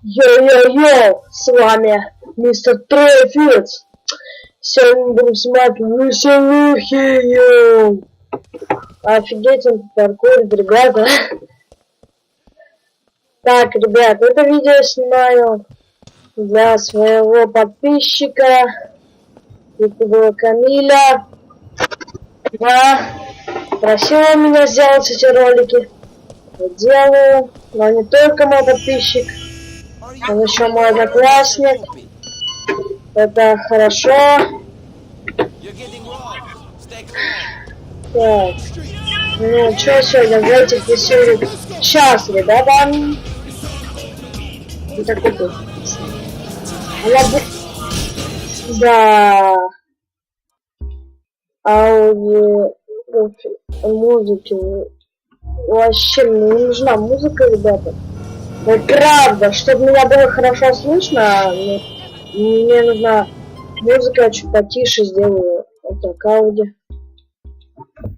Йо-йо-йо, с вами мистер Трефиц. Сегодня будем снимать веселухи. Офигеть, он паркурит, ребята. Так, ребят, это видео снимаю для своего подписчика ютубера Камиля. Да, просила меня сделать эти ролики. Я делаю, но не только мой подписчик, он еще мой одноклассник. Это хорошо. Так, ну что сегодня в этих веселых? Сейчас, ребята. Так вот. Да. Ауди музыки. Вообще мне не нужна музыка, ребята. Да правда, чтобы меня было хорошо слышно, мне нужна музыка, я чуть потише сделаю. Вот так, ауди.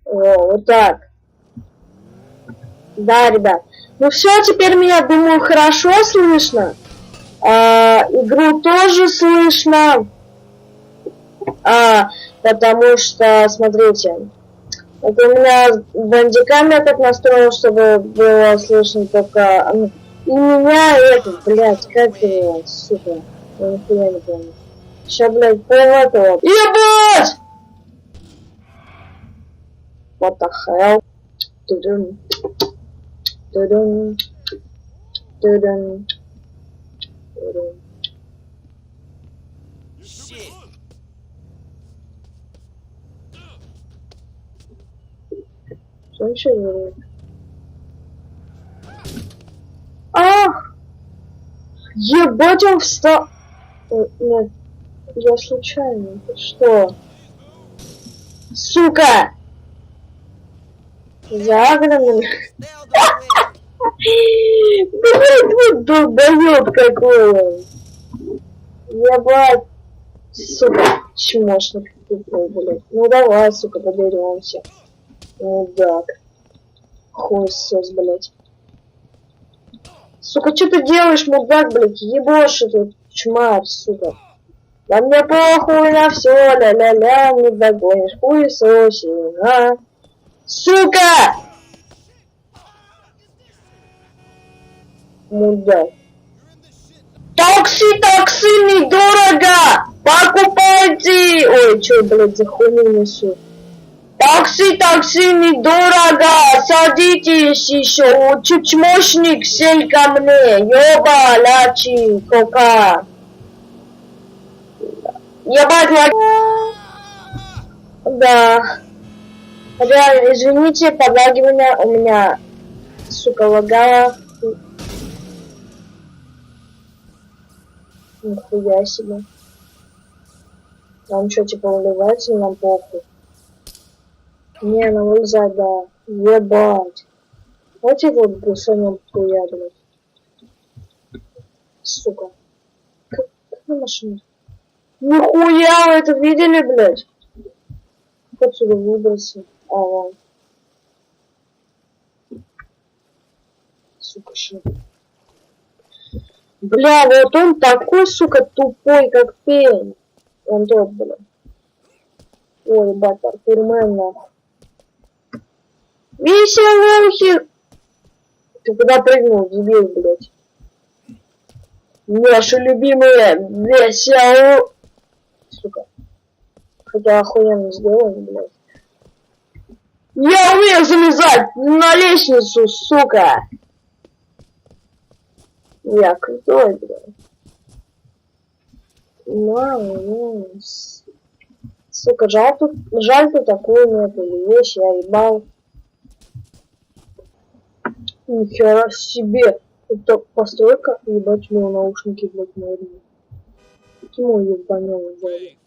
О, вот так. Да, ребят. Ну все, теперь меня, думаю, хорошо слышно. Игру тоже слышно. Потому что, смотрите, это у меня бандикам я так настроил, чтобы было слышно только... И меня это, блядь, как его, сука, я нихуя не помню. Сейчас, блядь, повод. Ебать! What the hell? Тудун. Тудун. Тудун. Тудун. Что он еще говорит? Ах! Ебать, он встал! Нет, я случайно. Что? Сука! Загнанный. Блин, вот долбоёб какой он. Ебать. Сука, чмошник тупой, блядь. Ну давай, сука, доберемся. Мудак. Хуесос, блядь. Сука, что ты делаешь, мудак, блядь? Ебошь тут, чмарь, сука. Да мне похуй на все, ля-ля-ля, не догонишь, хуесосина. Сука! Мудак. Такси, недорого! Покупайте! Ой, что, блядь, за хуйню несу? Такси, недорого! Садитесь еще! Чучмошник, сел ко мне! Ёба, лачи, кока! Ебать, да. Реально, извините, подлагивание у меня, сука, лагало. Нихуя себе. Нам что, типа, уливается, нам похуй? Не, нам нельзя, да. Ебать. Вот и вот гусанем хуя, блядь. Сука. Какая машина? Нихуя, вы это видели, блядь? Как отсюда выбраться? Вон. Сука, шо. Бля, вот он такой, сука, тупой, как пень. Он тот, бля. Ой, ебать, паркурмен, нахуй. Веселухи! Ты куда прыгнул, дебил, блядь? Наши любимые веселу... Сука. Хотя охуенно сделано, блядь. Я умею залезать на лестницу, сука! Я крутой, блядь. Ну, сука, жаль тут такую нету вещь, я ебал. Нихера себе. Это постройка, ебать, у него наушники, блядь, на уровне. Почему ебанём взяли?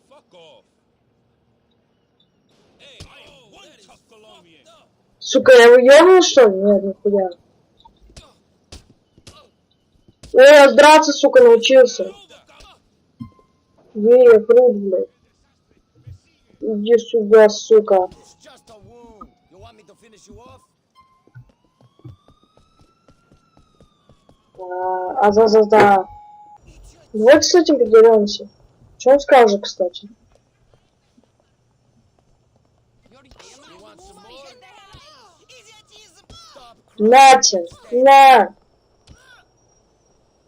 Сука, я его ёбнул, что ли? Нет, нихуя. Ой, я драться, сука, научился. Я крут, блядь. Иди сюда, сука. Да. Давайте с этим подеремся. Что он скажет, кстати? Нате, на!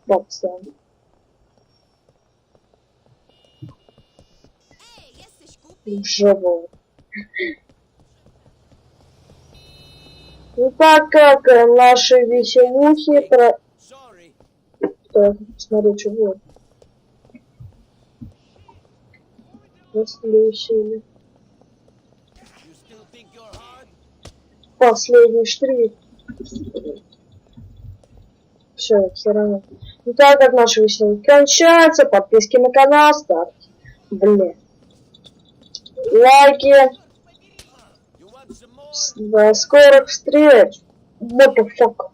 Боксом. Жопу. Ну так как наши веселухи про... Так, смотри, что будет. Веселее. Последний штрих. Все, все равно. Ну так как наши веселухи кончаются, подписки на канал ставьте. Блин. Лайки. До скорых встреч. What the fuck?